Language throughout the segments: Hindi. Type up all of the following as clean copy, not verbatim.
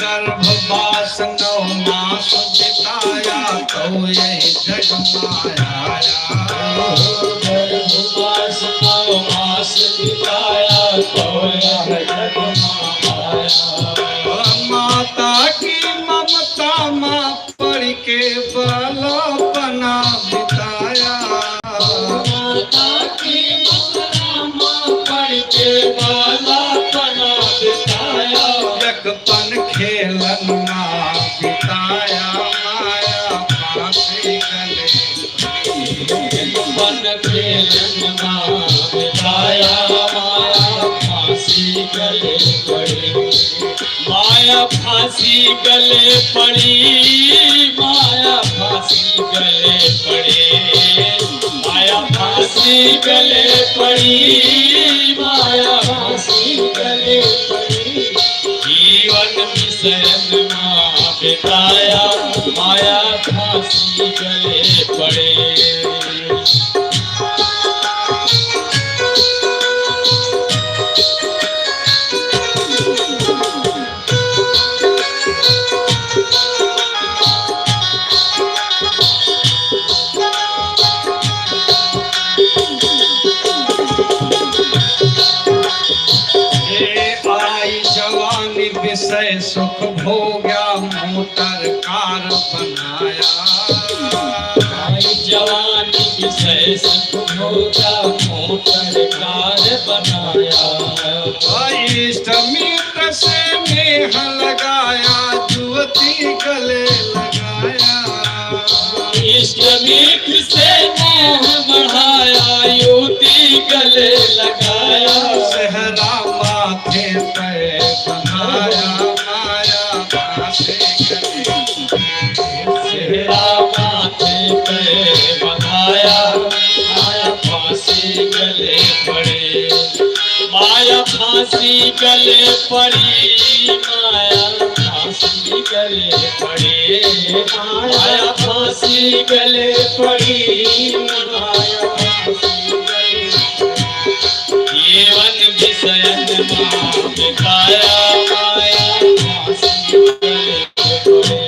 गर्भवास 9 मास बिताया तो यही जग माया। गर्भवास 9 मास बिताया तो यही जग माया। माता की ममता माँ पढ़ के बालपना बिताया। माता की ममता माँ पढ़ के बालपना बिताया। जगपन खेलन माँ बिताया माया फांसी गले। जगपन खेलन माँ बिताया माया फांसी गले पड़ी। माया फांसी गले पड़ी। माया फांसी गले पड़ी। माया फांसी गले पड़ी। माया फांसी गले पड़ी। जीवन विषयन माँ बिताया माया फांसी गले पड़े। विषय सुख भोग्या मोटर कार बनाया। जवानी विषय सुख भोग्या मोटर कार बनाया। इष्ट मित्र से नेह लगाया जुवती गले लगाया। इष्ट मित्र से नेह बढ़ाया युवती गले लगाया। सेहरा माथे पे बनाया माया फांसी गले। सेहरा माथे पे बनाया माया फांसी गले पड़े। माया फांसी गले पड़ी। माया फांसी गले पड़ी। माया फांसी गले पड़ी। माया फांसी गले जीवन विषयन माँ बिताया माया फांसी गले पड़े।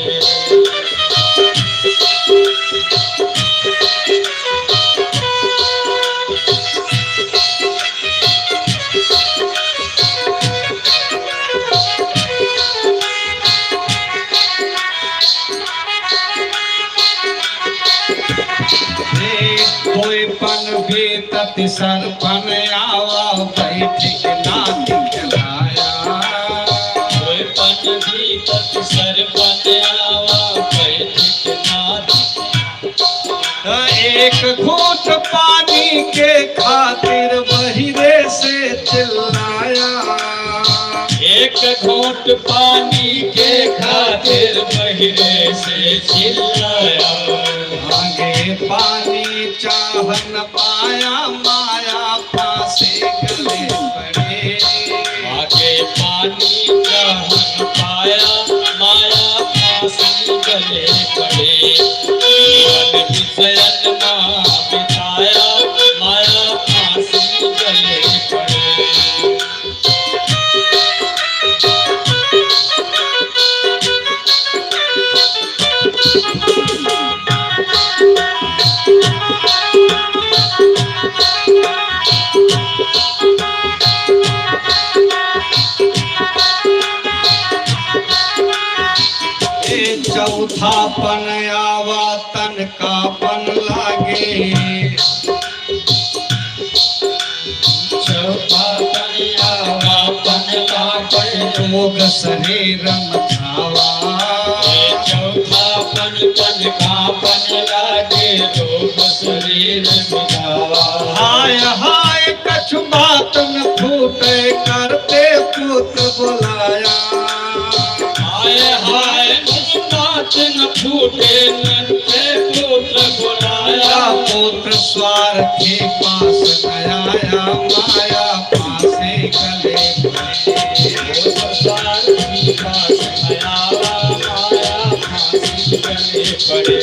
कोई पन भी तति सरपन आवा बैठ के नाथ खिलाया। कोई पन भी तति सरपन आवा बैठ के नाथ। एक घूंट पानी के खातिर बहिरे से चिल्लाया। एक घूंट पानी के खातिर बहिरे से चिल्लाया। आगे पानी चाह न पाया माया फांसी गले पड़े। आगे पानी चाह न पाया माया फांसी गले पड़े। जीवन विषयन माँ बिताया माया फांसी गले पड़े। चौथापन आवा तन का पन लागे। चौथापन आवा पन लागे। रोग शरीर मथावा। चौथापन तन का पन लागे। रोग शरीर मथावा। हाय हाय कछु बात न फूटे करते पुत्र बुलाया। हाय हाय बात न फूटे नन्हे पुत्र बुलाया। पुत्र स्वार्थी पास गया माया फांसी गले पड़े। पुत्र स्वार्थी पास गया माया फांसी गले पड़े।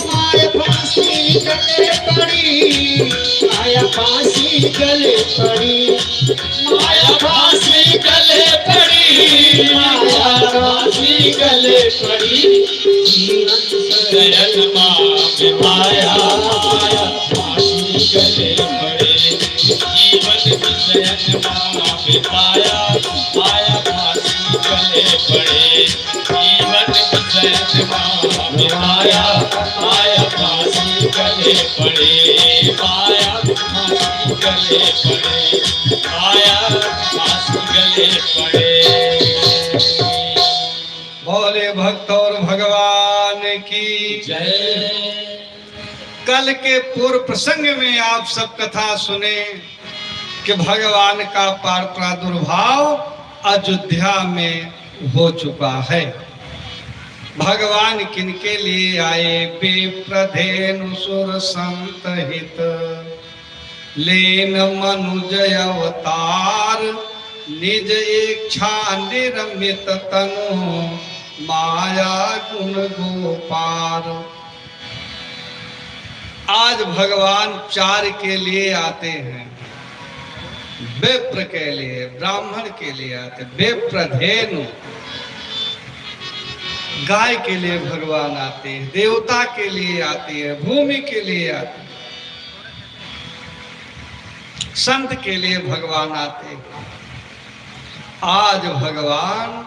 माया फांसी गले पड़ी। माया फांसी गले पड़ी। माया फांसी गले पड़ी। गले पड़ी जीवन शयन में पाया पाया फांसी गले पड़े जीवन शयन में पाया पाया फांसी गले पड़े जीवन शयन में पाया पाया फांसी गले पड़े पाया फांसी गले पड़े पाया फांसी गले पड़े। भोले भक्त और भगवान की जय। कल के पूर्व प्रसंग में आप सब कथा सुने कि भगवान का प्रादुर्भाव अयोध्या में हो चुका है। भगवान किनके लिए आए? विप्रधेनु सुर संत हित लेन मनुज अवतार निज इच्छा निर्मित तनु माया गुण गोपार। आज भगवान चार के लिए आते हैं, विप्र के लिए, ब्राह्मण के लिए आते, विप्रधेनु गाय के लिए भगवान आते हैं, देवता के लिए आते हैं, भूमि के लिए आते हैं, संत के लिए भगवान आते हैं। आज भगवान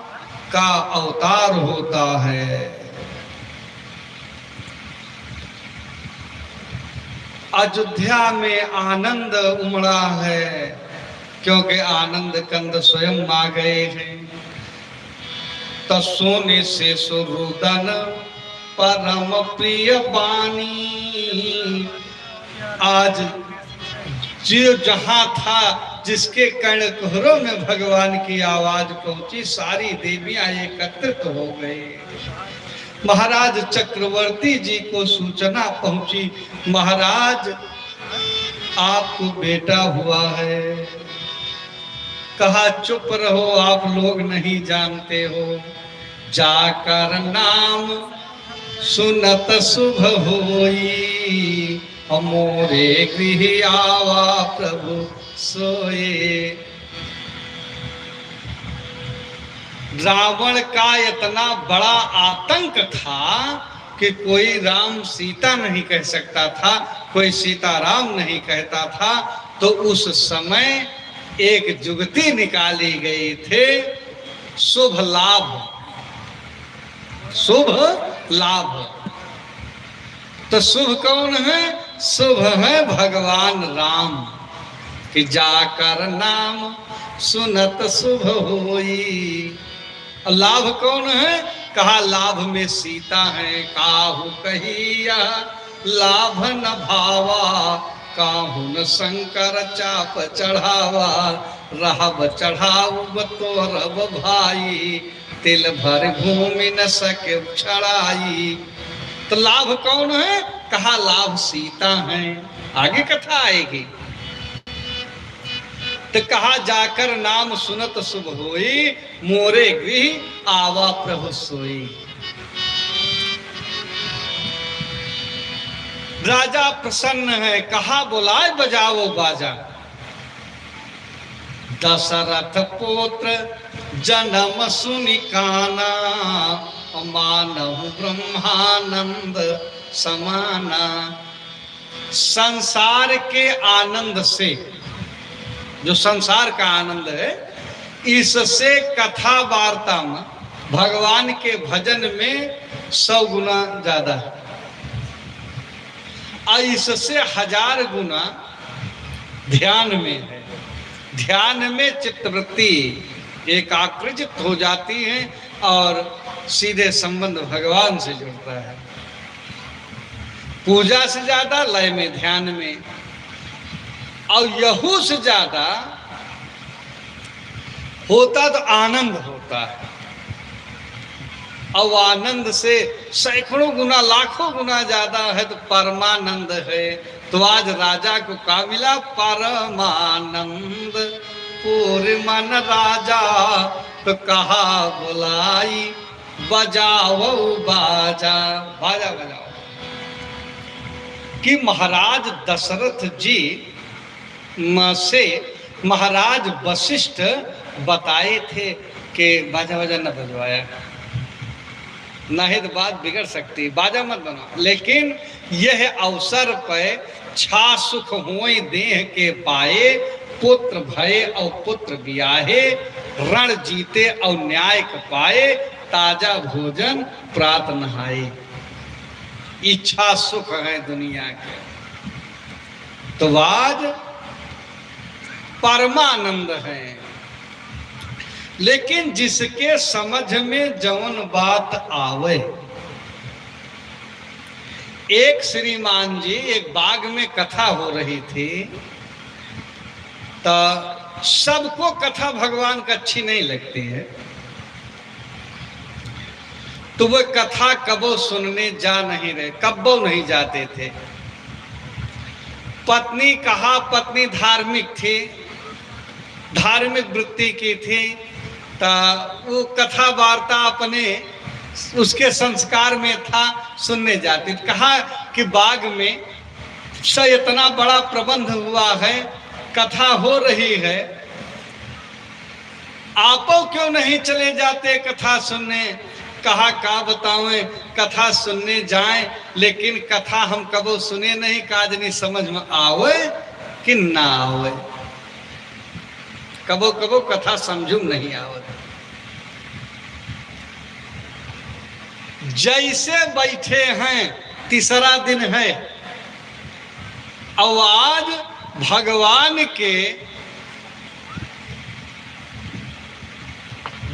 का अवतार होता है। अयोध्या में आनंद उमड़ा है क्योंकि आनंद कंद स्वयं आ गए हैं। तो सोने से सुरुदन परम प्रिय बानी। आज जो जहां था, जिसके कर्णकुहरों में भगवान की आवाज पहुंची, सारी देवियां एकत्रित हो गए। महाराज चक्रवर्ती जी को सूचना पहुंची, महाराज आपको बेटा हुआ है। कहा चुप रहो, आप लोग नहीं जानते हो। जाकर नाम सुनत शुभ होई, मोरे गृह आवा प्रभु सोए। रावण का इतना बड़ा आतंक था कि कोई राम सीता नहीं कह सकता था, कोई सीताराम नहीं कहता था। तो उस समय एक जुगती निकाली गई थे, शुभ लाभ, शुभ लाभ। तो शुभ कौन है? शुभ है भगवान राम कि जाकर नाम सुनत शुभ होई। लाभ कौन है? कहा लाभ में सीता है। काहू कहिया लाभ न भावा, काहू न शंकर चाप चढ़ावा। रहब चढ़ाऊ तो रब भाई, तिल भर भूमि न सके छड़ाई। तो लाभ कौन है? कहा लाभ सीता है। आगे कथा आएगी। तो कहा जाकर नाम सुनत शुभ होई, मोरे गृह आवा प्रभु सोई। राजा प्रसन्न है, कहा बुलाए बजाओ बाजा। दशरथ पुत्र जन्म सुनि काना, मानहु ब्रह्मानंद समाना। संसार के आनंद से, जो संसार का आनंद है, इससे कथा वार्ता में, भगवान के भजन में 100 गुना ज्यादा है। और इससे 1000 गुना ध्यान में है। ध्यान में चित्तवृत्ति एकाग्रचित हो जाती है और सीधे संबंध भगवान से जुड़ता है। पूजा से ज्यादा लय में, ध्यान में, और यहू से ज्यादा होता तो आनंद होता है। और आनंद से सैकड़ों गुना, लाखों गुना ज्यादा है तो परमानंद है। तो आज राजा को क्या मिला? परमानंद पूर्ण मन राजा। तो कहा बुलाई बजाओ बाजा, बाजा बजाओ। कि महाराज दशरथ जी से महाराज वशिष्ठ बताए थे कि बाजा बाजा न बजवाया। नहीं तो बात बिगड़ सकती, बाजा मत बनाओ। लेकिन यह अवसर पर छा सुख होय देह के पाए, पुत्र भये और पुत्र बियाहे, रण जीते और न्याय पाए, ताजा भोजन प्रात नहाए। इच्छा सुख है दुनिया के, तो आज परमानंद है। लेकिन जिसके समझ में जौन बात आवे। एक श्रीमान जी, एक बाग में कथा हो रही थी, तो सबको कथा भगवान का अच्छी नहीं लगती है, तो वो कथा कबो सुनने जा नहीं रहे, कब्बो नहीं जाते थे। पत्नी कहा, पत्नी धार्मिक थी, धार्मिक वृत्ति की थी, तो वो कथा वार्ता अपने उसके संस्कार में था, सुनने जाती। कहा कि बाग में से इतना बड़ा प्रबंध हुआ है, कथा हो रही है, आपो क्यों नहीं चले जाते कथा सुनने। कहा का बतावें, कथा सुनने जाएं, लेकिन कथा हम कबो सुने नहीं, काज नहीं समझ में आवे कि ना आवे, कबो कबो कथा समझू नहीं आवत। जैसे बैठे हैं, तीसरा दिन है, और आज भगवान के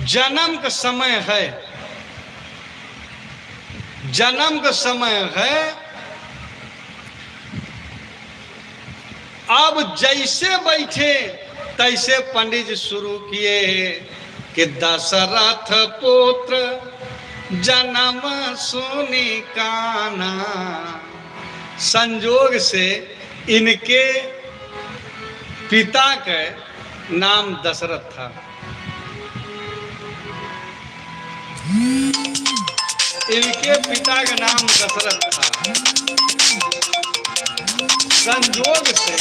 जन्म का समय है, जन्म का समय है। अब जैसे बैठे तैसे पंडित जी शुरू किए कि दशरथ पुत्र जन्म सुनी काना। संजोग से इनके पिता का नाम दशरथ था। इनके पिता का नाम दशरथ था। संजोग से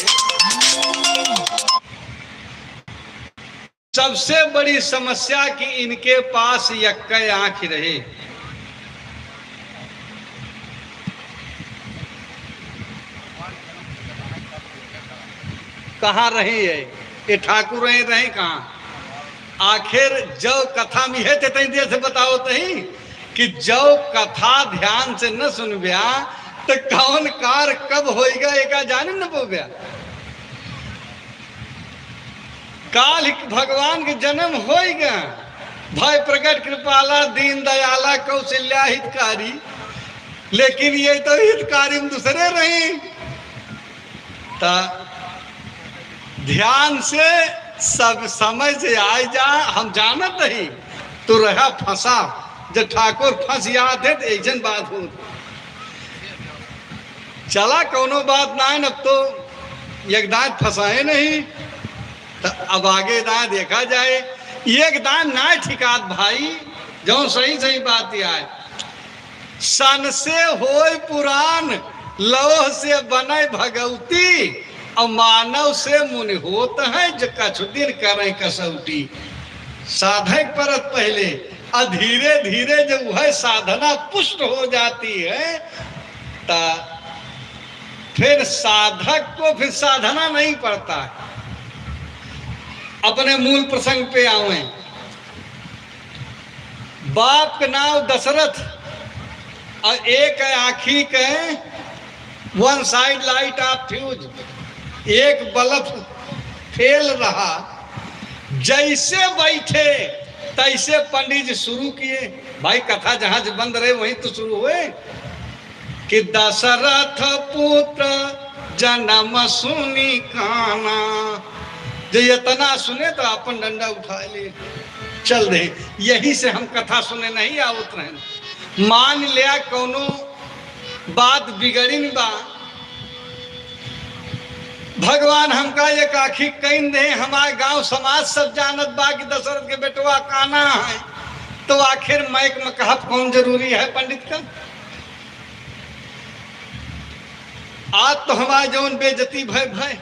सबसे बड़ी समस्या कि इनके पास यक्कई आंख रहे। कहाँ रहे है ये ठाकुर रहे कहाँ। आखिर जो कथा में है ते देर से बताओ तही कि जो कथा ध्यान से न सुनब्या तो कौन कार कब होएगा एका जाने न पोब्या। काल भगवान के जन्म होएगा। भय प्रकट कृपाला दीन दयाला कौशल्या हितकारी, लेकिन ये तो हितकारी में दूसरे रहे। ता ध्यान से सब समय से आए जा, हम जानत ही तो रहा फंसा। जब ठाकुर फंस याद है तो एक बात हो चला, कोनो बात ना है, अब तो एक दांत फंसाए नहीं, तो अब आगे दांत देखा जाए। एक दांत ना ठिकात भाई, जो सही सही बात आए। सन से होय पुराण, लोह से बने भगवती, और मानव से मुनि होत है जो कछु दिन करें कसौटी। साधक परत पहले, और धीरे धीरे जब वह साधना पुष्ट हो जाती है, तो फिर साधक को फिर साधना नहीं पड़ता है। अपने मूल प्रसंग पे आवे। बाप का नाम दशरथ, और एक आखी के one side light of fuse, एक बल्ब फेल रहा। जैसे बैठे तैसे पंडित जी शुरू किए। भाई कथा जहां से बंद रहे वहीं तो शुरू हुए कि दशरथ पुत्र जन्म सुनी काना। जो इतना सुने तो अपन डंडा उठा ले चल दे। यही से हम कथा सुने नहीं आवत रहे। मान लिया कोनो बात बिगड़ी बा, भगवान हमका एक आखी कहीं दे। हमारे गांव समाज सब जानत बा कि दशरथ के बेटवा काना है, तो आखिर मैक में कहब कौन जरूरी है पंडित का। आज तो हमारे जौन बेइज्जती भय भय,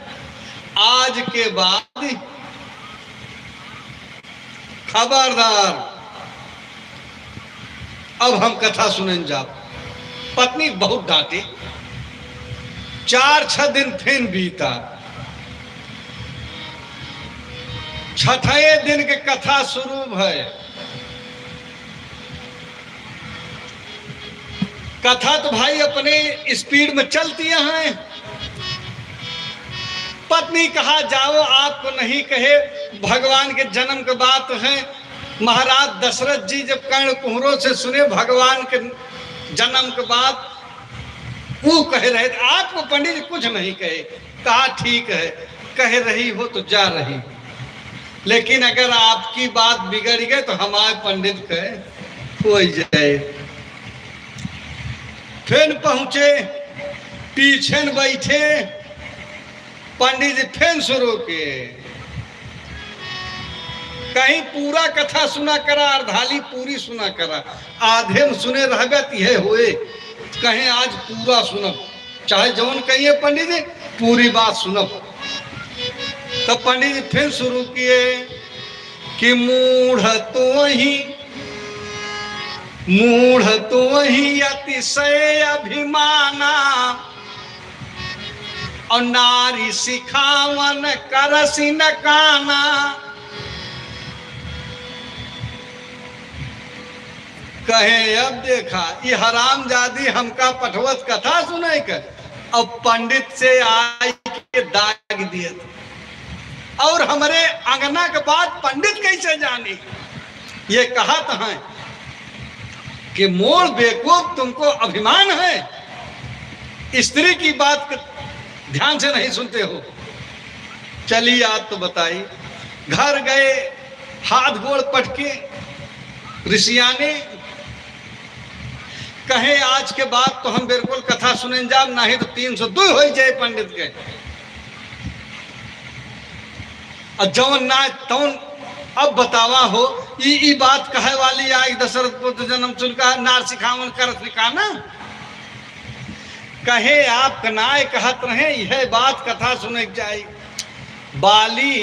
आज के बाद खबरदार अब हम कथा सुनने जा। पत्नी बहुत डांटी। 4-6 दिन फिर बीता। 6ठे दिन के कथा शुरू भय। कथा तो भाई अपने स्पीड में चलती है। पत्नी कहा जाओ, आपको नहीं कहे भगवान के जन्म की बात है। महाराज दशरथ जी जब कर्ण कुहरों से सुने भगवान के जन्म के बाद, वो कह रहे थे आपको पंडित जी कुछ नहीं कहे। कहा ठीक है, कह रही हो तो जा रही, लेकिन अगर आपकी बात बिगड़ गई तो हमारे पंडित कहे हो जाए। फिर पहुंचे, पीछे न बैठे। पंडित जी फिर शुरू किए। कहीं पूरा कथा सुना करा, अर्धाली पूरी सुना करा। आधे में सुने रह गए हुए, कहीं आज पूरा सुनब, चाहे जौन कहिए पंडित जी पूरी बात सुनब। तो पंडित जी फिर शुरू किए कि मूढ़ तो वही अतिशय अभिमाना, और नारी सिखावन करसी न काना। कहे अब देखा ये हरामजादी हमका पठवत कथा सुने कर, अब पंडित से आई के दाग दिए। और हमारे अंगना के बाद पंडित कैसे जानी? ये कहा तो है कि मोर बेवकूफ, तुमको अभिमान है, स्त्री की बात ध्यान से नहीं सुनते हो। चलिए आज तो बताई। घर गए, हाथ गोड़ पटके ऋषियाने। कहे आज के बाद तो हम बिल्कुल कथा सुने जा, नहीं तो 302 हो जाए पंडित के। और जौन ना तौन अब बतावा हो, ई बात कहे वाली आई दशरथ पुत्र जन्म चुनका नार सिखावन करत निकाना। कहे आप कनाए कहत रहे, यह बात कथा सुने जाए। बाली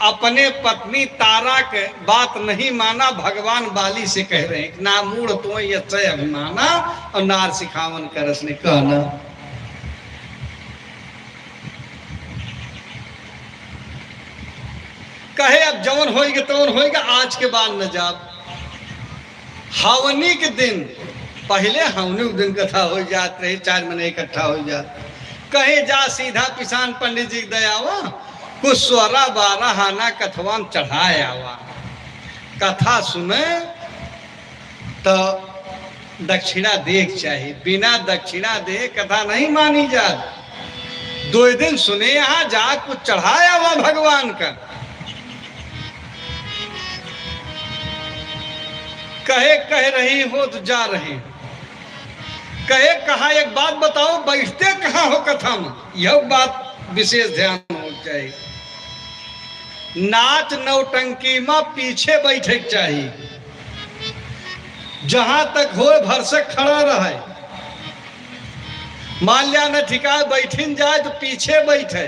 अपने पत्नी तारा के बात नहीं माना, भगवान बाली से कह रहे हैं ना मूढ़ तो ये अभिमाना, और नार सिखावन करस ने कहना। कहे अब जवन होएगा तवन होएगा, आज के बाद न जाब। हवनी के दिन, पहले हवनी के दिन कथा हो जात रहे, 4 महीने इकट्ठा हो जात। कहे जा सीधा पिसान पंडित जी दयावा, कुछ 12 आना कथवान चढ़ाए आवा। कथा सुने तो दक्षिणा देख चाहिए, बिना दक्षिणा दे कथा नहीं मानी जात। 2 दिन सुने यहाँ जा कुछ चढ़ाए आवा भगवान का। कहे कह रही हो तो जा रहे। कहे कहा एक बात बताओ, बैठते कहाँ हो कथा में? यह बात विशेष ध्यान हो चाहिए। नाच नौटंकी में पीछे बैठे चाहिए, जहां तक हो भर से खड़ा रहे। मान लिया न ठिकाए बैठिन जाए तो पीछे बैठे,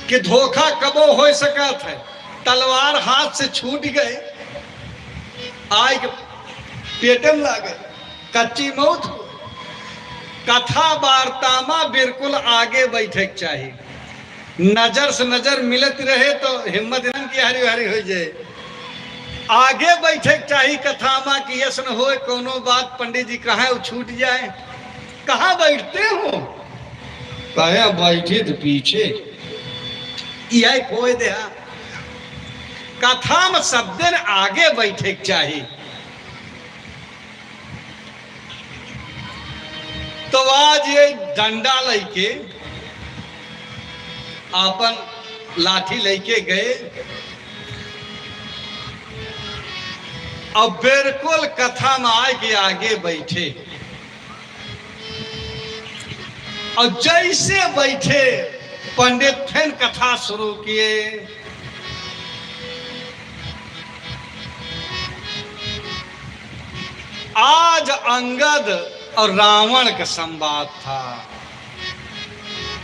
कि धोखा कबो हो सकत है। तलवार हाथ से छूट गए, आय के पेटे में लागे, कच्ची मौत। कथा वार्ता में बिल्कुल आगे बैठे चाहिए। नजर से नजर मिलत रहे तो हिम्मत की हरी हरी हो जाए। आगे बैठे चाहिए कथा में कि यस न हो कोनो बात पंडित जी कहा छूट जाए। कहाँ बैठते हो? कहे बैठे तो पीछे, यह खोए दे। कथा में सब दिन आगे बैठे चाहिए। तो आज ये डंडा लेके आपन लाठी लेके गए, अब बिल्कुल कथा में आके आगे बैठे। और जैसे बैठे पंडित फिर कथा शुरू किए। आज अंगद और रावण का संवाद था।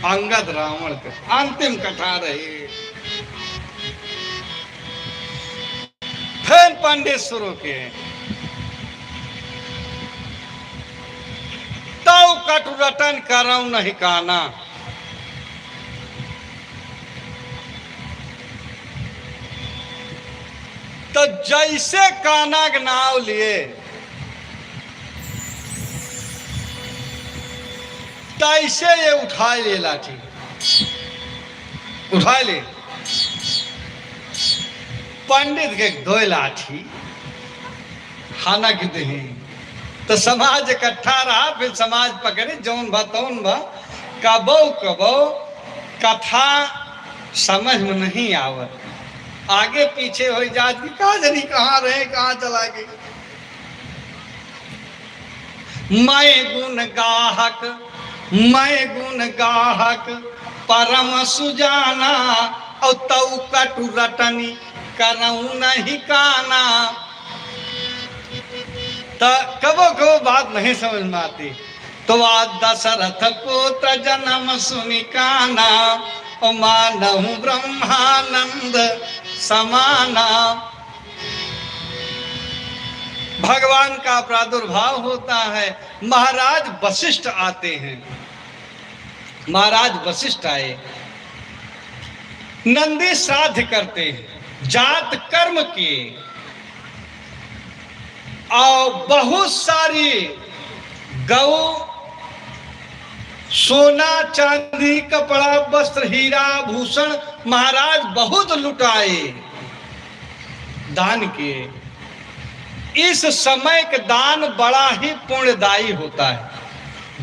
अंगद रावण का अंतिम कथा रही। फिर पंडित शुरू किए। तौ कटुरटन करऊं नहीं काना, तो जैसे काना के नाव लिए तैसे ये उठाए ले लाठी, उठा ले। पंडित के दो लाठी खाना की दही, तो समाज इकट्ठा रहा। फिर समाज पकड़े जौन भा तौन भा। कबो कबो कथा समझ में नहीं आवत, आगे पीछे हो जात की कहा जनी कहाँ रहे कहाँ चला गए। मैं गुण गाहक परम सुजाना, और तऊ कटु रटनी करऊं नहीं काना। तो कबो कबो बात नहीं समझ में आती, तो आज दशरथ पुत्र जन्म सुनि काना, और मानहु ब्रह्मानंद समाना। भगवान का प्रादुर्भाव होता है। महाराज वशिष्ठ आते हैं। महाराज वशिष्ठ आए, नंदी श्राद्ध करते हैं, जात कर्म किए, और बहुत सारी गौ, सोना चांदी कपड़ा वस्त्र हीरा भूषण महाराज बहुत लुटाए, दान किए। इस समय का दान बड़ा ही पुण्यदायी होता है।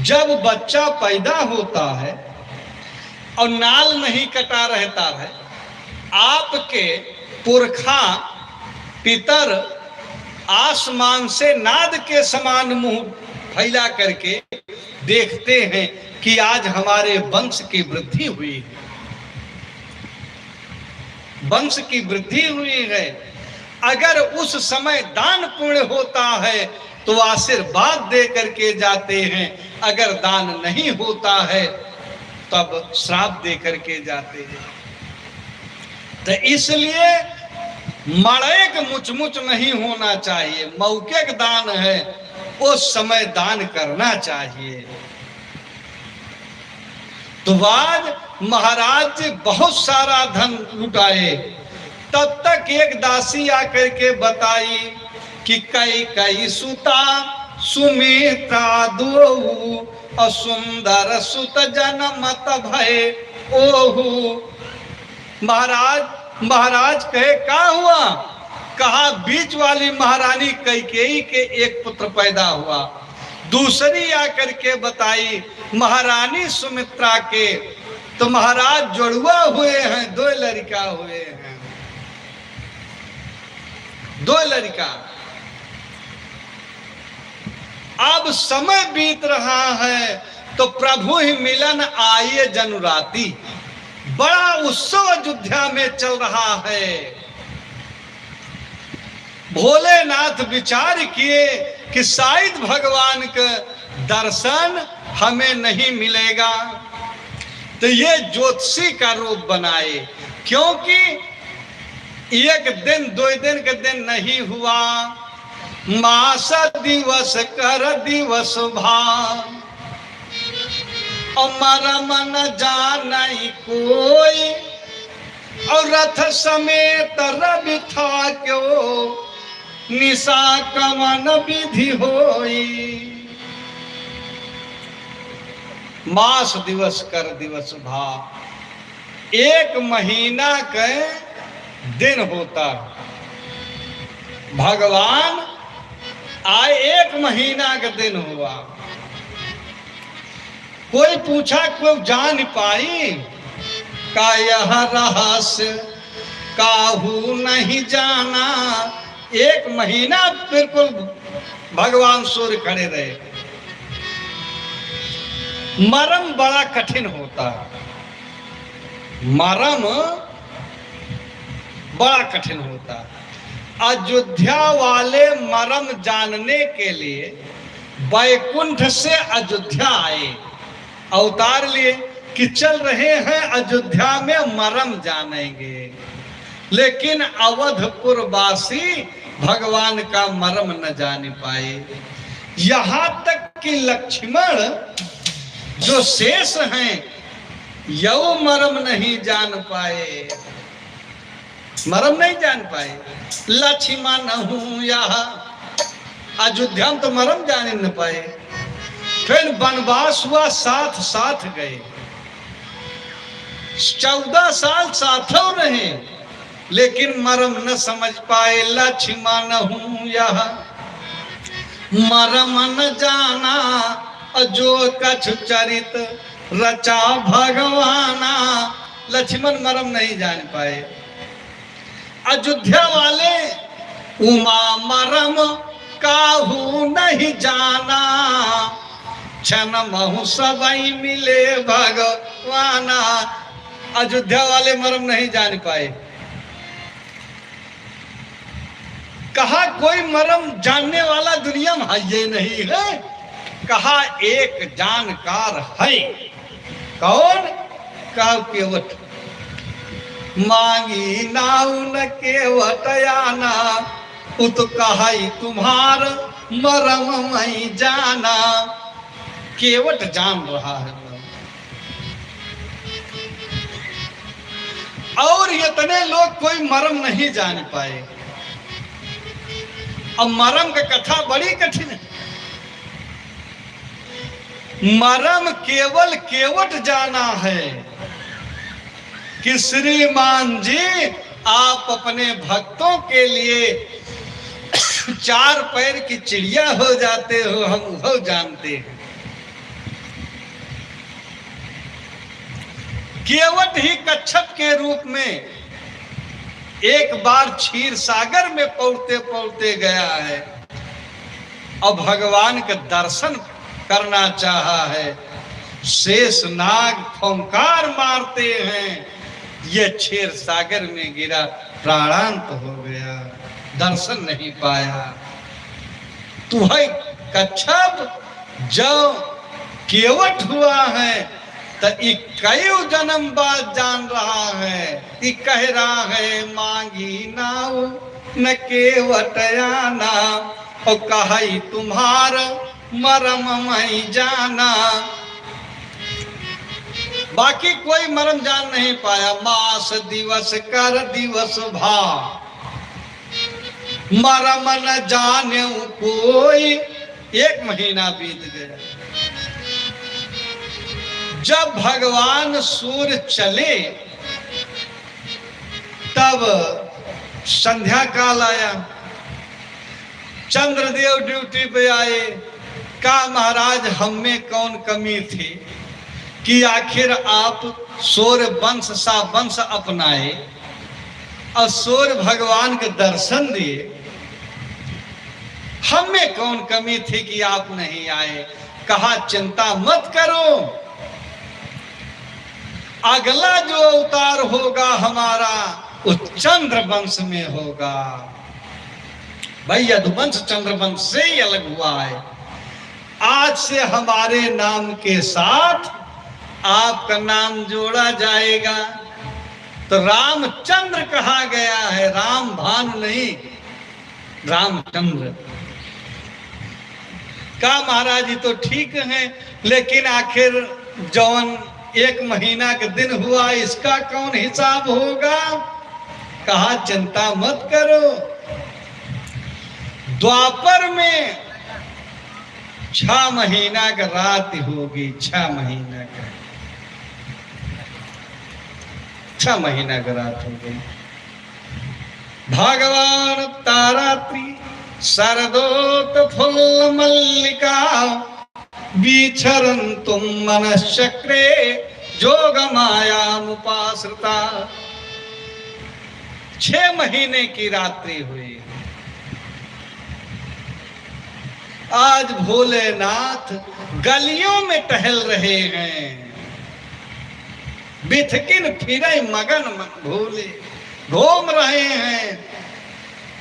जब बच्चा पैदा होता है और नाल नहीं कटा रहता है, आपके पुरखा पितर आसमान से नाद के समान मुंह फैला करके देखते हैं कि आज हमारे वंश की वृद्धि हुई है, वंश की वृद्धि हुई है। अगर उस समय दान पुण्य होता है तो आशीर्वाद दे करके जाते हैं, अगर दान नहीं होता है तब श्राप दे करके जाते हैं। तो इसलिए मड़ेक मुचमुच नहीं होना चाहिए, मौके का दान है उस समय दान करना चाहिए। तो आज महाराज बहुत सारा धन लुटाए। तब तक एक दासी आकर के बताई कि कई कई सुता सुमित्रा दो, असुंदर सुत जनमत भय ओहु। महाराज कहे क्या हुआ? कहा बीच वाली महारानी कैकेयी के एक पुत्र पैदा हुआ। दूसरी आकर के बताई महारानी सुमित्रा के तो महाराज जुड़वा हुए हैं, दो लड़का हुए हैं, दो लड़का। अब समय बीत रहा है तो प्रभु ही मिलन आइए जनुराती। बड़ा उत्सव अयोध्या में चल रहा है। भोलेनाथ विचार किए कि शायद भगवान का दर्शन हमें नहीं मिलेगा, तो ये ज्योतिषी का रूप बनाए। क्योंकि एक दिन दो दिन के दिन नहीं हुआ, मास दिवस कर दिवस भाव, मरम न जाने कोई, और रथ समेत रवि था क्यों, निशा कवन विधि होई। मास दिवस कर दिवस भाव, एक महीना के दिन होता। भगवान आए, एक महीना का दिन हुआ। कोई पूछा, कोई जान पाई का यह रहस्य काहू नहीं जाना। एक महीना बिल्कुल भगवान सूर्य खड़े रहे। मरम बड़ा कठिन होता है, मरम बड़ा कठिन होता है। अयोध्या वाले मरम जानने के लिए बैकुंठ से अयोध्या आए, अवतार लिए कि चल रहे हैं अयोध्या में मरम जानेंगे। लेकिन अवधपुर वासी भगवान का मर्म न जान पाए। यहां तक कि लक्ष्मण जो शेष हैं यौ मर्म नहीं जान पाए, मर्म नहीं जान पाए। लक्ष्मण हूं यहाँ अयोध्या में तो मर्म जाने न पाए। फिर वनवास हुआ, साथ साथ गए, 14 साल साथों रहे, लेकिन मर्म न समझ पाए। लक्ष्मण हूं यहाँ मर्म न जाना, जो कछु चरित रचा भगवाना। लक्ष्मण मर्म नहीं जान पाए। अयोध्या वाले उमा मर्म काहू नहीं जाना, क्षण महु सबई मिले भगवाना। अयोध्या वाले मर्म नहीं जान पाए। कहा कोई मर्म जानने वाला दुनिया में है ये नहीं है। कहा एक जानकार है। कौन? कहा केवट। मांगी नाउ न केवट आना, उत कहाई तुम्हार मर्म मैं जाना। केवट जान रहा है। और इतने लोग कोई मर्म नहीं जान पाए। अब मर्म का कथा बड़ी कठिन है। मर्म केवल केवट जाना है कि श्रीमान जी आप अपने भक्तों के लिए 4 पैर की चिड़िया हो जाते हो, हम वो जानते हैं। केवट ही कच्छप के रूप में एक बार क्षीर सागर में पौड़ते पौड़ते गया है और भगवान का दर्शन करना चाहा है। शेष नाग फंकार मारते हैं, ये क्षीर सागर में गिरा, प्राणांत हो गया, दर्शन नहीं पाया। तू है कच्छप जो केवट हुआ है तो कई जन्म बाद जान रहा है। कह रहा है मांगी नाउ न केवट आना, और कहाई तुम्हार मर्म मैं जाना। बाकी कोई मर्म जान नहीं पाया। मास दिवस कर दिवस भा, मर्म न जाने कोई। 1 महीना बीत गया। जब भगवान सूर्य चले तब संध्या काल आया। चंद्रदेव ड्यूटी पे आए। कहा महाराज हम में कौन कमी थी कि आखिर आप सूर्य वंश सा वंश अपनाए और सूर्य भगवान के दर्शन दिए। हम में कौन कमी थी कि आप नहीं आए। कहा चिंता मत करो, अगला जो अवतार होगा हमारा वो चंद्र वंश में होगा। भाई यदुवंश चंद्र वंश से ही अलग हुआ है। आज से हमारे नाम के साथ आपका नाम जोड़ा जाएगा तो रामचंद्र कहा गया है। राम भानु नहीं, रामचंद्र। का महाराज जी तो ठीक है, लेकिन आखिर जौन 1 महीना के दिन हुआ इसका कौन हिसाब होगा। कहा चिंता मत करो। द्वापर में 6 महीना का रात होगी। 6 महीना का 6 महीना का रात हो गई। भगवान तारात्री शरदोत फुल मल्लिका, बिछरन तुम मनश्चक्रे जोग माया मुपाश्रिता। 6 महीने की रात्रि हुई। आज भोलेनाथ गलियों में टहल रहे हैं। बिथकिन फिरे मगन भोले घूम रहे हैं।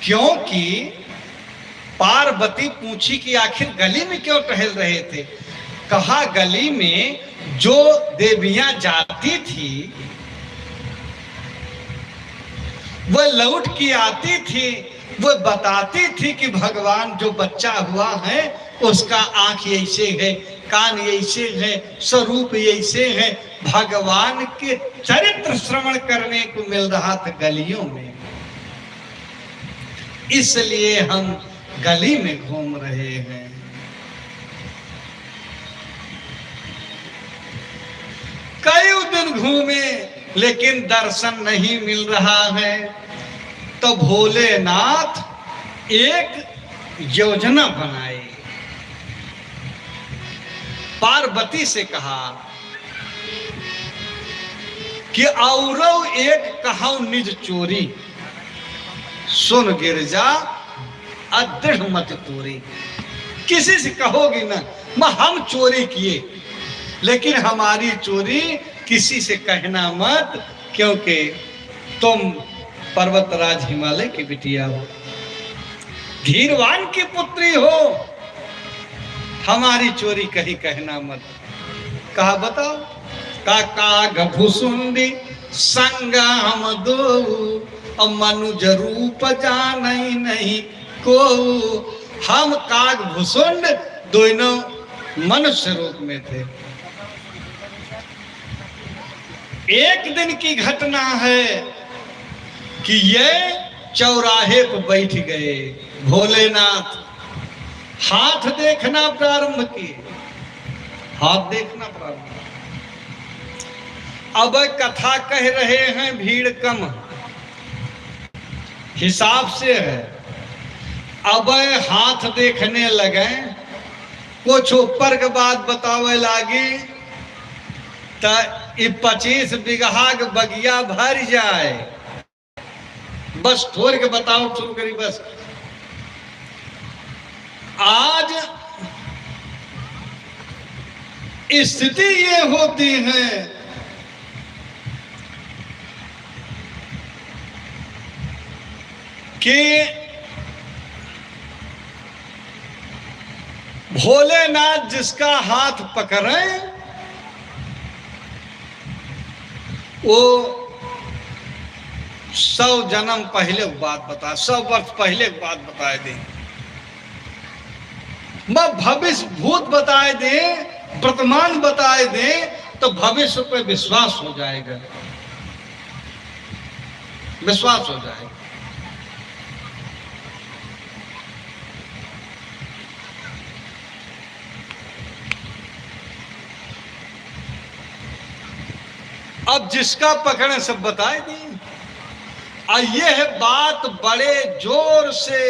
क्योंकि पार्वती पूछी कि आखिर गली में क्यों टहल रहे थे। कहा गली में जो देवियां जाती थी वो लौट की आती थी, वो बताती थी कि भगवान जो बच्चा हुआ है उसका आंख ऐसे है, कान ऐसे है, स्वरूप ऐसे है। भगवान के चरित्र श्रवण करने को मिल रहा था गलियों में, इसलिए हम गली में घूम रहे हैं। कई दिन घूमे लेकिन दर्शन नहीं मिल रहा है। तो भोलेनाथ एक योजना बनाए, पार्वती से कहा कि औरो एक कहो निज चोरी, सुन गिरजा अदृढ़ मत तोरी। किसी से कहोगी ना मां हम चोरी किए, लेकिन हमारी चोरी किसी से कहना मत, क्योंकि तुम पर्वतराज हिमालय की बिटिया हो, धीरवान की पुत्री हो, हमारी चोरी कहीं कहना मत। कहा बताओ, काका भुसुंडी संगम दो, और मनुज रूप जान नहीं को। हम काग भुसुंड दोनों मनुष्य रूप में थे। एक दिन की घटना है कि ये चौराहे पर बैठ गए, भोलेनाथ हाथ देखना प्रारंभ किए, हाथ देखना प्रारंभ। अब कथा कह रहे हैं, भीड़ कम हिसाब से है। अब हाथ देखने लगे, कुछ ऊपर के बात बतावे लागी तो 25 बीघा के बगिया भर जाए। बस थोड़ के बताओ शुरू करी। बस आज स्थिति ये होती है कि भोलेनाथ जिसका हाथ पकड़े वो 100 जन्म पहले बात बता, 100 वर्ष पहले बात बताए दे, मैं भविष्य भूत बताए दे, वर्तमान बताए दे, तो भविष्य पे विश्वास हो जाएगा, विश्वास हो जाएगा। अब जिसका पकड़े सब बताए दिए। और यह बात बड़े जोर से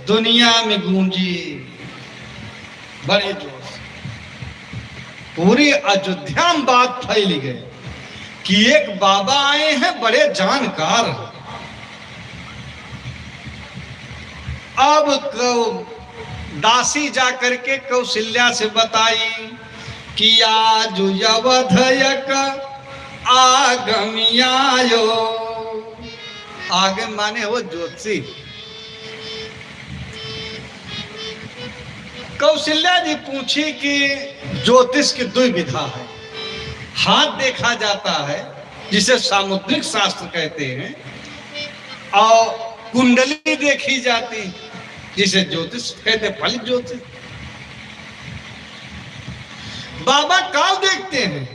दुनिया में गूंजी, बड़े जोर से पूरी अयोध्या में बात फैल गई कि एक बाबा आए हैं बड़े जानकार। अब दासी जाकर के कौशल्या से बताई कि आज अवधयक आगमियायो। आगम माने हो ज्योतिषी। कौशल्या जी पूछी कि ज्योतिष की 2 विधा है, हाथ देखा जाता है जिसे सामुद्रिक शास्त्र कहते हैं, और कुंडली देखी जाती जिसे ज्योतिष कहते, फलित ज्योतिष। बाबा काल देखते हैं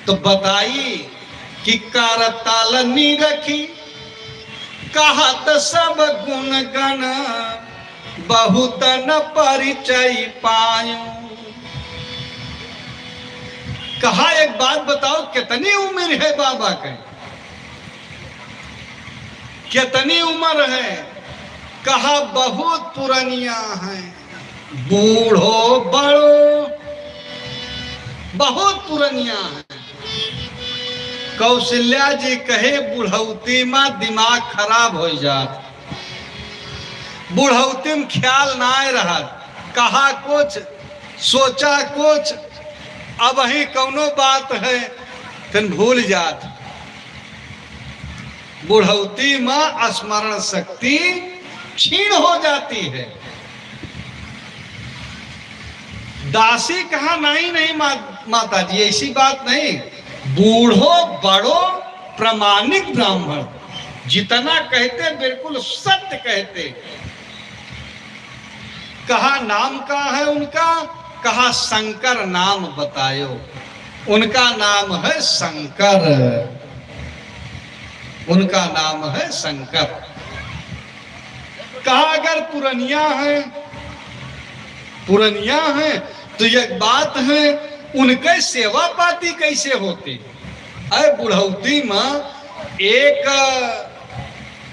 तो बताई कि कारतालनी रखी, कहत सब गुण गण, बहुत न परिचय पायो। कहा एक बात बताओ, कितनी उम्र है बाबा के, कितनी उम्र है? कहा बहुत पुरानिया है, बूढ़ो बड़ो बहुत पुरानिया है। कौशल्या जी कहे बुढ़ौती में दिमाग खराब हो जात, बुढ़ौती में ख्याल ना रहा, कहा कुछ सोचा कुछ, अब ही कौनो बात है फिर भूल जात। बुढ़ौती में स्मरण शक्ति क्षीण हो जाती है। दासी कहा नहीं नहीं माता जी ऐसी बात नहीं, बूढ़ो बड़ो प्रामाणिक ब्राह्मण, जितना कहते बिल्कुल सत्य कहते। कहा नाम का है उनका, कहा शंकर नाम बतायो। उनका नाम है शंकर, उनका नाम है शंकर। कहा अगर पुरनिया है, पुरनिया है तो एक बात है, उनके सेवा पाती कैसे होती? अरे बुढ़ौती में एक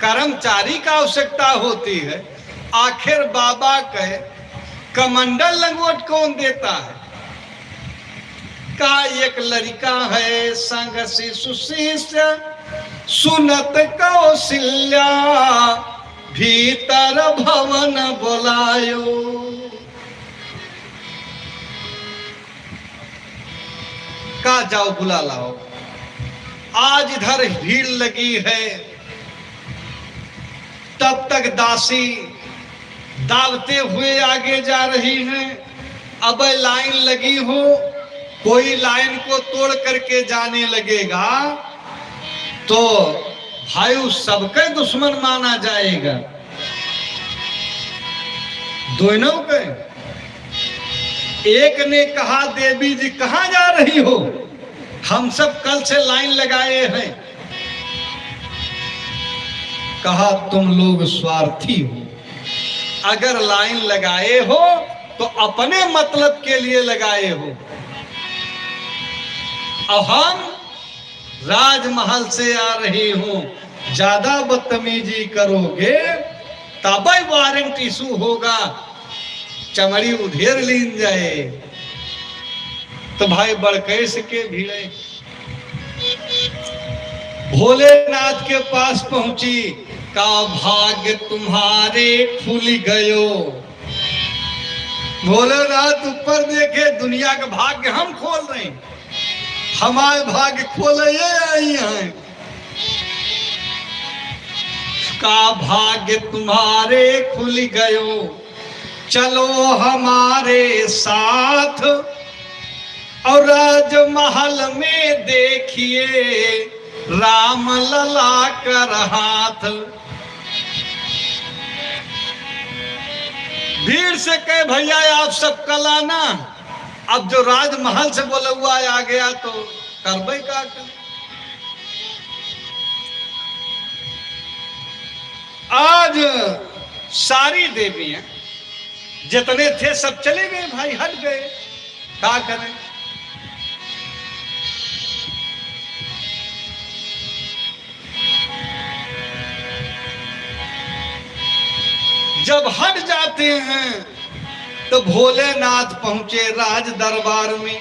कर्मचारी का आवश्यकता होती है, आखिर बाबा कहे कमंडल लंगोट कौन देता है? का एक लड़का है संग शिशु शिष्य सुनत कौशल्या, भीतर भवन बोलायो। का जाओ बुला लाओ। आज इधर भीड़ लगी है, तब तक दासी दावते हुए आगे जा रही हैं। अब लाइन लगी हो, कोई लाइन को तोड़ करके जाने लगेगा तो भाई सबके दुश्मन माना जाएगा। दोनों के। एक ने कहा देवी जी कहां जा रही हो? हम सब कल से लाइन लगाए हैं। कहा तुम लोग स्वार्थी हो, अगर लाइन लगाए हो तो अपने मतलब के लिए लगाए हो। अब हम राजमहल से आ रही हूं, ज्यादा बदतमीजी करोगे तब वारंट इशू होगा, चमड़ी उधेर लीन जाए। तो भाई बड़कैस के भीड़े भोलेनाथ के पास पहुंची। का भाग्य तुम्हारे खुल गयो। भोलेनाथ ऊपर देखे, दुनिया का भाग्य हम खोल रहे हैं, हमारे भाग्य खोले ये आई हैं। का भाग्य तुम्हारे खुल गयो, चलो हमारे साथ और राजमहल में देखिए राम लला कर हाथ। भीड़ से कहे भैया आप सब कल आना। अब जो राजमहल से बोला हुआ आ गया तो करबे का कर। आज सारी देवियां जितने थे सब चले गए भाई, हट गए। क्या करें? जब हट जाते हैं तो भोलेनाथ पहुंचे राज दरबार में।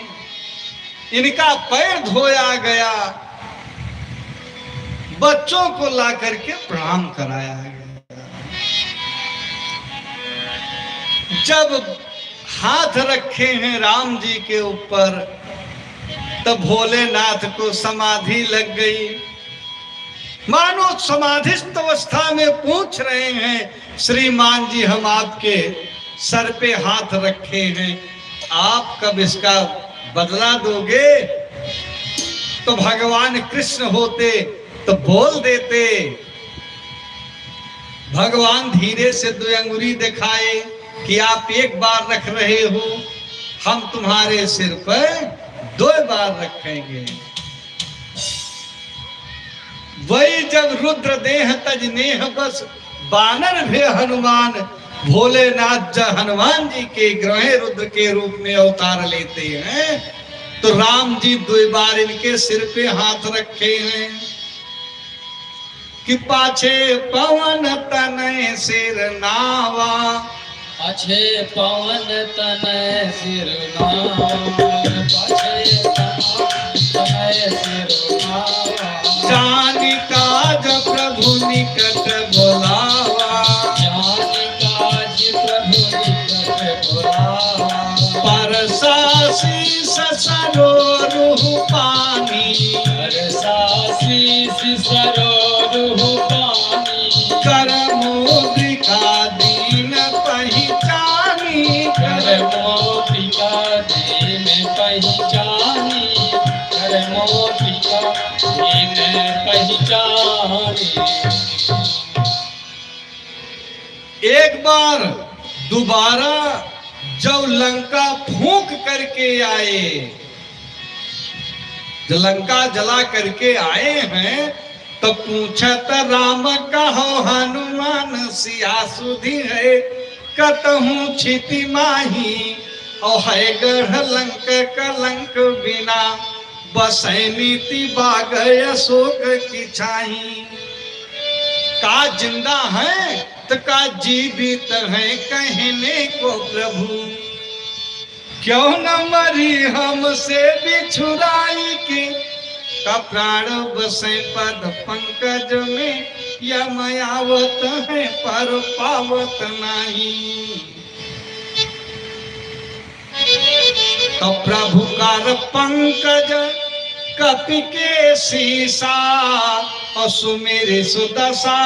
इनका पैर धोया गया, बच्चों को ला करके प्रणाम कराया गया। जब हाथ रखे हैं राम जी के ऊपर तब भोलेनाथ को समाधि लग गई। मानो समाधिस्थ अवस्था में पूछ रहे हैं, श्रीमान जी हम आपके सर पे हाथ रखे हैं, आप कब इसका बदला दोगे? तो भगवान कृष्ण होते तो बोल देते। भगवान धीरे से 2 अंगुली दिखाए कि आप एक बार रख रहे हो, हम तुम्हारे सिर पर 2 बार रखेंगे। वही जब रुद्र देह तज नेह बस बानर भे हनुमान, भोलेनाथ जब हनुमान जी के ग्रह रुद्र के रूप में अवतार लेते हैं तो राम जी 2 बार इनके सिर पे हाथ रखे हैं कि पाछे पवन तनय सिर नावा। पाछे पवन तनय सिर नावा, पाछे तनय सिर नावा। जानि काज प्रभु निकट बोलावा, जानि काज प्रभु निकट बोलावा। परसासी सरोरुह पानी, परसासी सरोरुह पानी। करमोद्रिका दीन पहिचानी, करमोद्रिका दीन पहिचानी, करमोद्रिका दीन पहिचानी। एक बार दोबारा जब लंका फूंक करके आए, जो लंका जला करके आए हैं, तो पूछत राम कहो हनुमान सिया सुधी है कतहूँ छिति माही और है गढ़ लंक कलंक बिना बसै नीति बाग अशोक की छाही। का जिंदा है तो का जीवित है कहने को प्रभु, क्यों न मरी हमसे बिछुराई के का प्राण बसे पद पंकज में यमयावत है पर पावत नहीं। तो प्रभु कर पंकज कपि के सीसा और सुमेरे सुदशा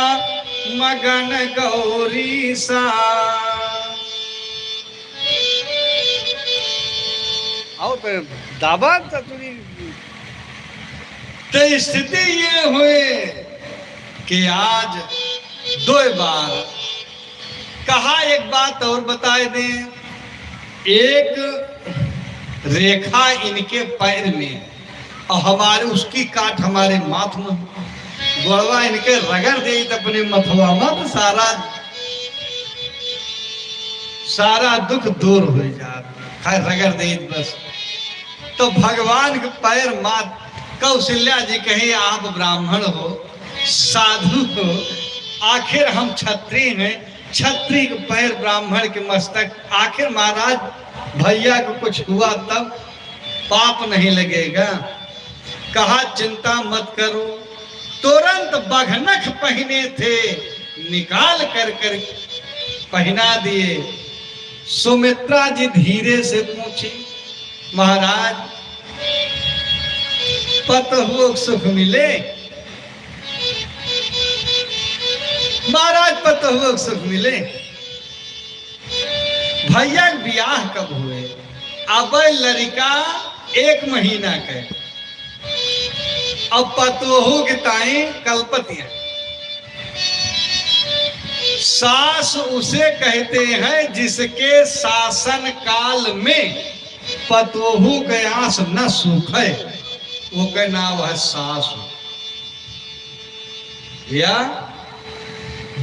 मगन गौरी सा। और दावा चतुरी तो स्थिति ये हुए कि आज दो बार कहा। एक बात और बताए दें, एक रेखा इनके पैर में और हमारे उसकी काट हमारे माथ में, गोड़वा इनके रगड़ दे अपने मथुआ मत सारा दुख दूर हो जाता, खैर रगड़ दे बस। तो भगवान के पैर मात कौशल्या जी कहे आप ब्राह्मण हो, साधु हो, आखिर हम क्षत्रिय हैं, क्षत्रिय के पैर ब्राह्मण के मस्तक, आखिर महाराज भैया को कुछ हुआ तब पाप नहीं लगेगा। कहा चिंता मत करो, तुरंत बघनख पहने थे निकाल कर पहना दिए। सुमित्रा जी धीरे से पूछी महाराज पतहुओं सुख मिले? महाराज पतहुओं सुख मिले। भैया ब्याह कब हुए? अब लड़का 1 महीना के, अब पतोहू के ताई कलपतियां। सास उसे कहते हैं जिसके शासन काल में पतोहू के आंस न सूखे, वो का नाम है सास। या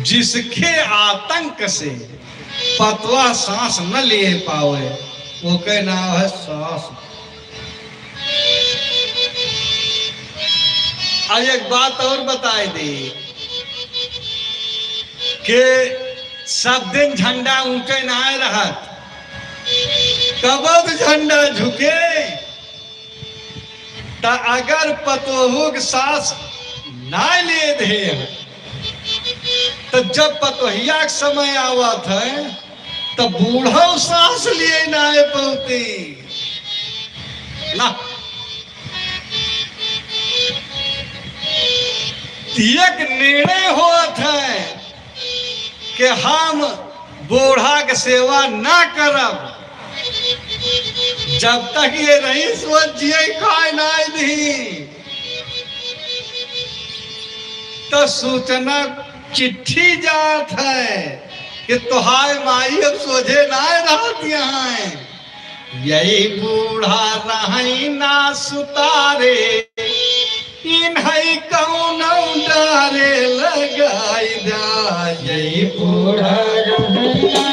जिसके आतंक से पतवा सांस न ले पावे, वो का नाम है सास। आज एक बात और बताए दी कि सब दिन झंडा ऊंचे ना रहा, कब झंडा झुके तो अगर पतोहू के सास ना ले दे, तो जब पतोहिया के समय आवत है तो बूढ़ा सांस लिए ना पौती ना। एक निर्णय होत है कि हम बूढ़ा के सेवा ना करब जब तक ये रईस जिये खाए ना दी। तो सूचना चिट्ठी जात है कि तुहार माई अब सोझे ना रहत यहाँ, यही बूढ़ा रही ना सुतारे, इन्हीं कौन डारे लगाई दा। यही बूढ़ा रही ना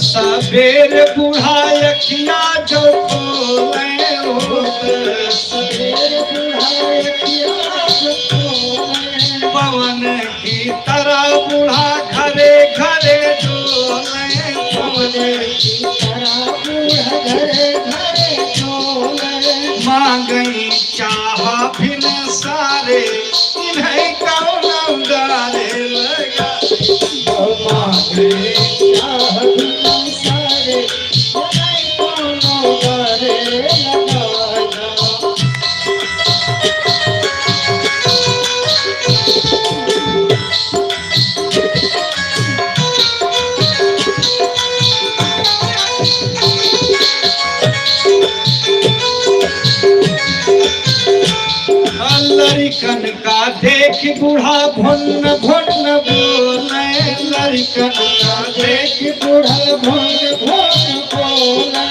सबेर बूढ़ा अखिया जो खोले हो, सबेर बूढ़ा अखिया जो खोले, पवन की तरह बूढ़ा घरे घरे डोले, पवन की तरह बूढ़ा घरे घरे डोले, मांगई चाह भिन सारे, इन्हें कौन डाले लड़कन का देख बूढ़ा भुन्न भुन्न बोले, लड़कन का देख बूढ़ा भुन्न भुन्न बोले,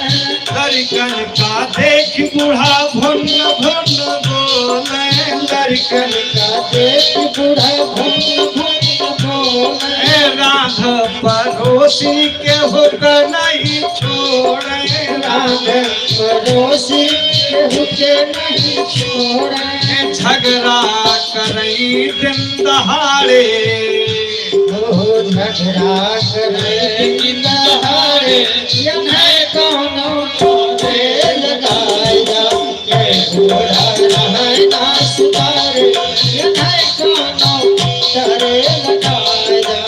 लड़कन का देख बूढ़ा भुन्न भुन्न बोले, लड़कन का देख बूढ़ा भुन्न भुन्न बोले। राधा पड़ोसी के होकर नहीं छोड़े, राधा पड़ोसी के होकर नहीं छोड़े। झगड़ा करई दिन दहाड़े, ओ झगड़ा करई दिन दहाड़े, यह कौनो टोले लगाया, ये बूढ़ा रहे ना सुधारे, यह कौनो टोले लगाया।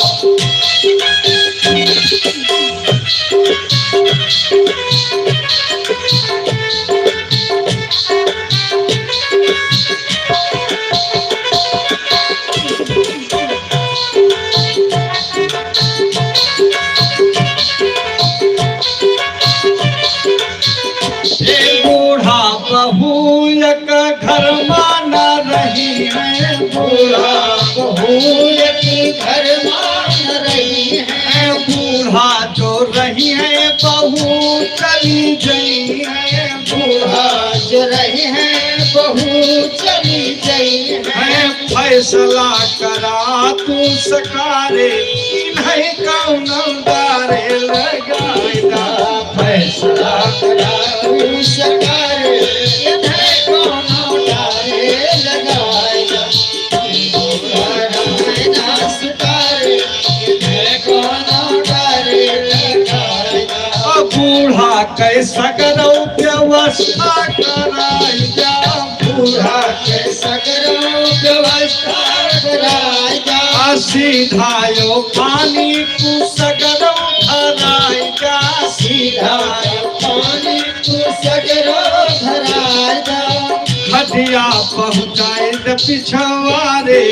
बहू का घर माना रही है, बूढ़ा बहू की घर मान रही है, बूढ़ा जो रही है बहू चली गई है, बूढ़ा जो रही है बहू चली गई है। फैसला करा तू सकारे, नहीं कौन दारे लगाएगा, फैसला करा तू सकारे, नहीं कौन दारे लगाएगा। ना सकारे, नहीं कौन दारे लगाएगा। बूढ़ा कैसा करो व्यवस्था कराएगा, बूढ़ा कैसा करो व्यवस्था कराएगा। सीधा यो पानी को सगरो धराएगा, सीधा पानी को सगरो धराएगा। खदिया पहुँचाए द पिछवारे,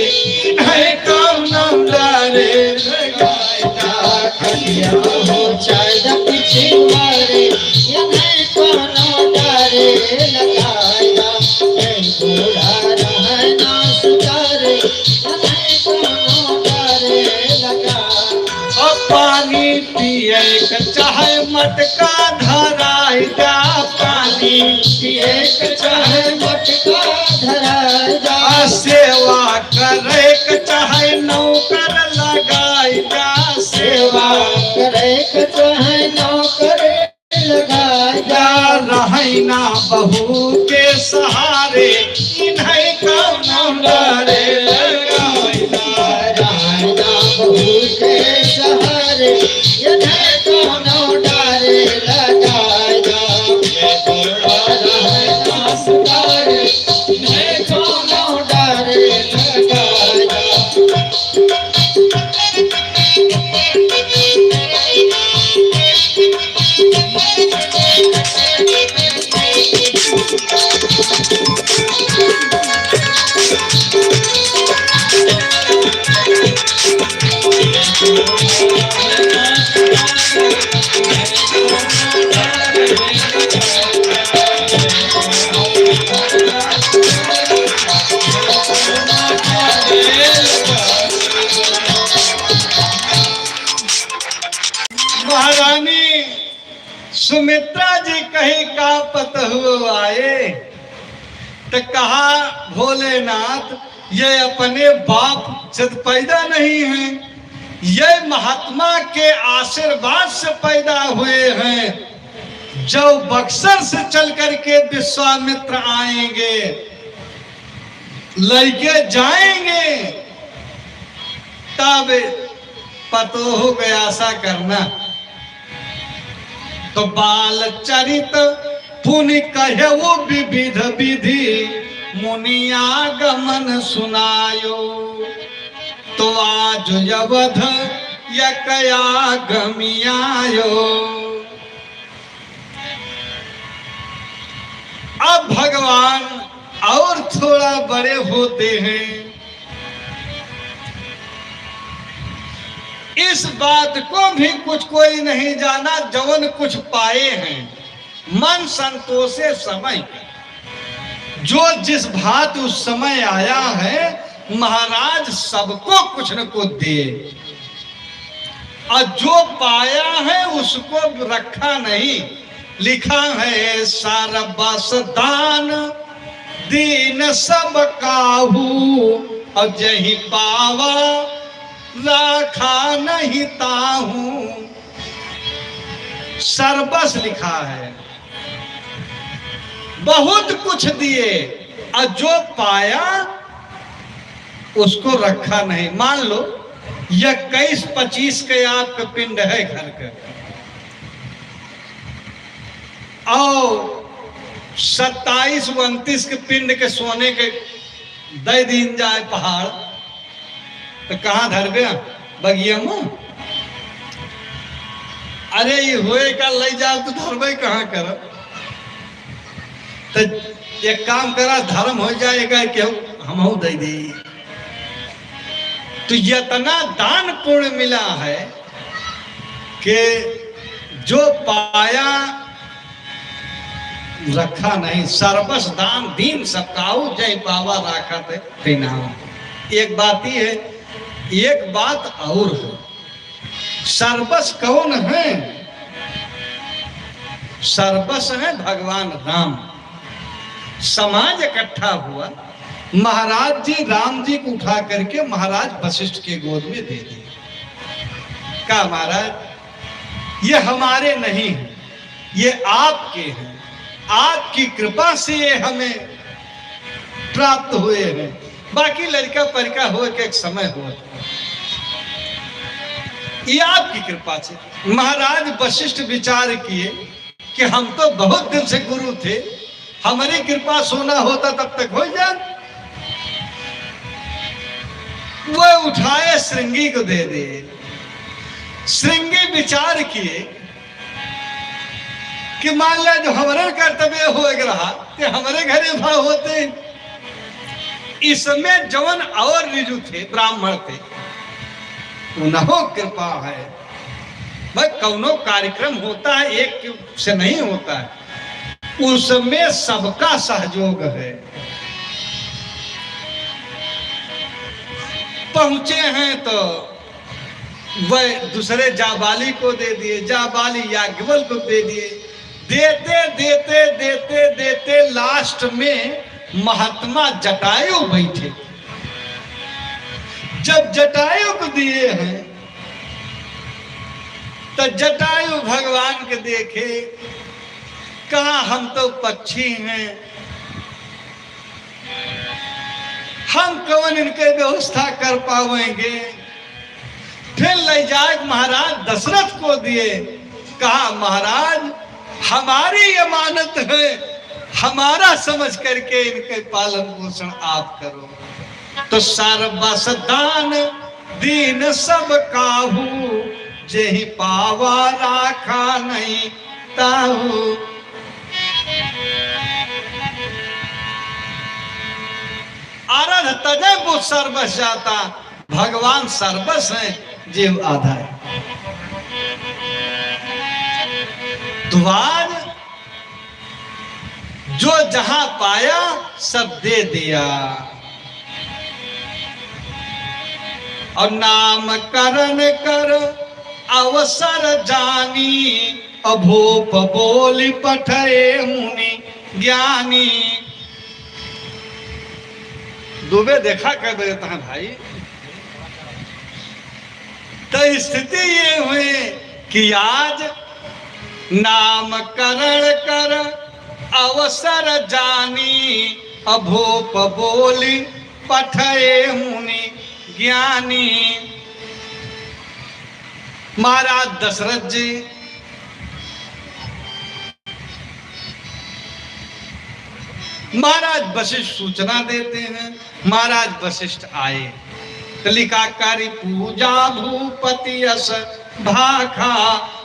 नहीं कौन दारे लगाएगा, खदिया पहुँचाए द पिछवारे, नहीं कौन दारे लगाएगा। बूढ़ा रहे ना सुधारे, नहीं कौन दारे लगा। पानी पिए चाहे मटका धराएगा, पानी पिए चाहे मटका धराएगा। सेवा करे चाहे नौकर लगाएगा, सेवा करे चाहे नौकर लगाएगा। रहना बहू के सहारे, इन्हें कौन दारे लगाएगा, रहना बहू के सहारे, इन्हें कौन दारे लगाएगा। रहना सुधारे, इन्हें कौन दारे लगाएगा। महारानी सुमित्रा जी कहीं का पतहु आए, तो कहा भोलेनाथ ये अपने बाप जब पैदा नहीं हैं, ये महात्मा के आशीर्वाद से पैदा हुए हैं। जब बक्सर से चल करके विश्वामित्र आएंगे, लेके जाएंगे, तब पतोह को आशा करना। तो बाल चरित पुनि कहे वो विविध विधि, मुनिया गमन सुनायो। तो आज यवध यकया गमियायो। अब भगवान और थोड़ा बड़े होते हैं, इस बात को भी कुछ कोई नहीं जाना, जवन कुछ पाए हैं मन संतोषे समय। जो जिस भात उस समय आया है, महाराज सबको कुछ न कुछ दिए, और जो पाया है उसको रखा नहीं। लिखा है सारबस दान दीन सब काहू, और जही पावा राखा नहीं ताहू। सरबस लिखा है, बहुत कुछ दिए और जो पाया उसको रखा नहीं। मान लो 21-25 के आपका पिंड है घर का, और 27-29 के पिंड के सोने के दे दिन जाए पहाड़, तो कहां धरबे? बगिया में? अरे ये होए का ले जाओ तो धरबे कहां कर? तो एक काम करा, धर्म हो जाएगा कि हम दे दे। तो इतना दान पुण्य मिला है कि जो पाया रखा नहीं। सर्वस दान दीन सबकाऊ, जय पावा राखा थे नाम। एक बात ही है, एक बात और है, सर्वस कौन है? सर्वस है भगवान राम। समाज इकट्ठा हुआ, महाराज जी राम जी को उठा करके महाराज वशिष्ठ के गोद में दे दिए। कहा महाराज ये हमारे नहीं है, ये आपके हैं, आपकी कृपा से ये हमें प्राप्त हुए हैं। बाकी लड़का परिका हो के एक समय हुआ, ये आपकी कृपा से। महाराज वशिष्ठ विचार किए कि हम तो बहुत दिन से गुरु थे, हमारी कृपा सोना होता तब तक हो जाए। वो उठाए श्रृंगी को दे दे। श्रृंगी विचार किए कि मान लिया जो हमारे कर्तव्य हो रहा कि हमारे घरे भाव होते, इसमें जवन और रिजु थे, ब्राह्मण थे, उन्हों कृपा है। भाई कौनो कार्यक्रम होता है एक से नहीं होता है, उसमें सबका सहयोग है। पहुंचे हैं तो वह दूसरे जाबाली को दे दिए, जाबाली याज्ञवल को दे दिए। देते देते देते देते लास्ट में महात्मा जटायु बैठे। जब जटायु को दिए हैं तो जटायु भगवान के देखे, कहा हम तो पक्षी हैं, हम कौन इनके व्यवस्था कर पाएंगे। फिर ले जाए महाराज दशरथ को दिए। कहा महाराज हमारी अमानत है, हमारा समझ करके इनके पालन पोषण आप करो। तो सर्वस दान दीन सब काहू, जेहि पावा राखा नहीं ताहू। आराध तजे वो सर्वस जाता, भगवान सर्वस है, जीव आधा है। द्वार जो जहां पाया सब दे दिया, और नामकरण कर अवसर जानी, अभूप बोली पठे मुनि ज्ञानी। दुबे देखा कर देता है भाई। तो स्थिति ये हुई कि आज नामकरण कर अवसर जानी, अभूप बोली पठे मुनि ज्ञानी। महाराज दशरथ जी महाराज वशिष्ठ सूचना देते हैं। महाराज वशिष्ठ आए, कलिकाकारी पूजा भूपति यश भाखा,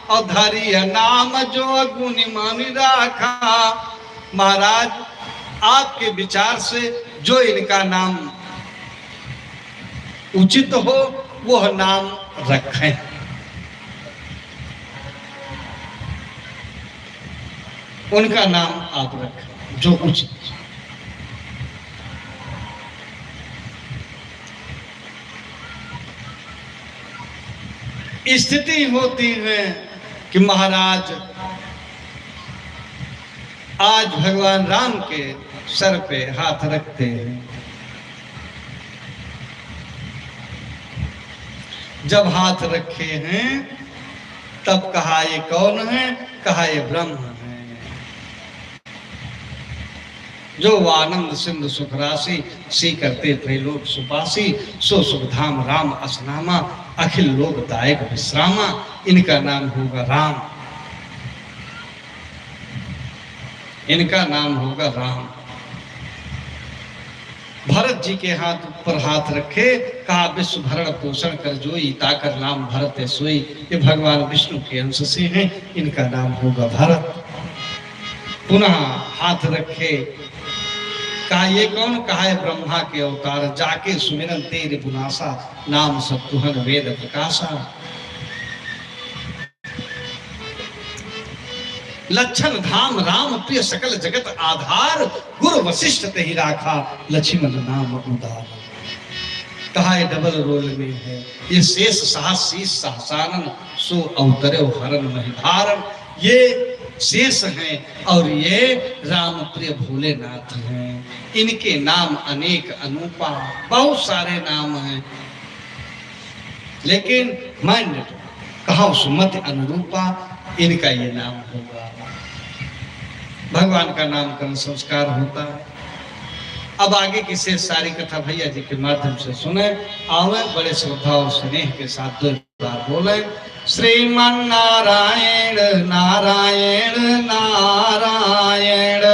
और धरिय नाम जो गुण मान राखा। महाराज आपके विचार से जो इनका नाम उचित हो वह नाम रखें। उनका नाम आप रखें जो उचित। स्थिति होती है कि महाराज आज भगवान राम के सर पे हाथ रखते हैं। जब हाथ रखे हैं तब कहा ये कौन है? कहा ये ब्रह्म है। जो आनंद सिंधु सुख राशि सी करते त्रैलोक सुपासी, सो सुख धाम राम असनामा, अखिल लोक दायक विश्रामा, इनका नाम होगा राम, इनका नाम होगा राम। भरत जी के हाथ ऊपर हाथ रखे, कहा विश्व भरण पोषण कर जोई, ताकर नाम भरत है सोई। ये भगवान विष्णु के अंश से हैं, इनका नाम होगा भरत। पुनः हाथ रखे, कहा ये कौन? कहा है ब्रह्मा के अवतार, जाके सुमिरन तेरे पुनासा, नाम सब तुहन वेद प्रकाशा। लक्षण धाम राम प्रिय सकल जगत आधार, गुरु वशिष्ठ ते ही राखा, लक्ष्मण नाम उदार। कहा ये डबल रोल में है, ये शेष साहस शीस सहसानन, सो अवतरे हरण महिधारण। ये शेष हैं और ये राम प्रिय भोलेनाथ हैं। इनके नाम अनेक अनूपा, बहुत सारे नाम हैं, लेकिन माइंड कहा सुमति अनुरूपा, इनका ये नाम होगा। भगवान का नामकरण संस्कार होता है। अब आगे की शेष सारी कथा भैया जी के माध्यम से सुने। आवे बड़े श्रद्धा और स्नेह के साथ 2 बार बोले, श्रीमन नारायण नारायण नारायण।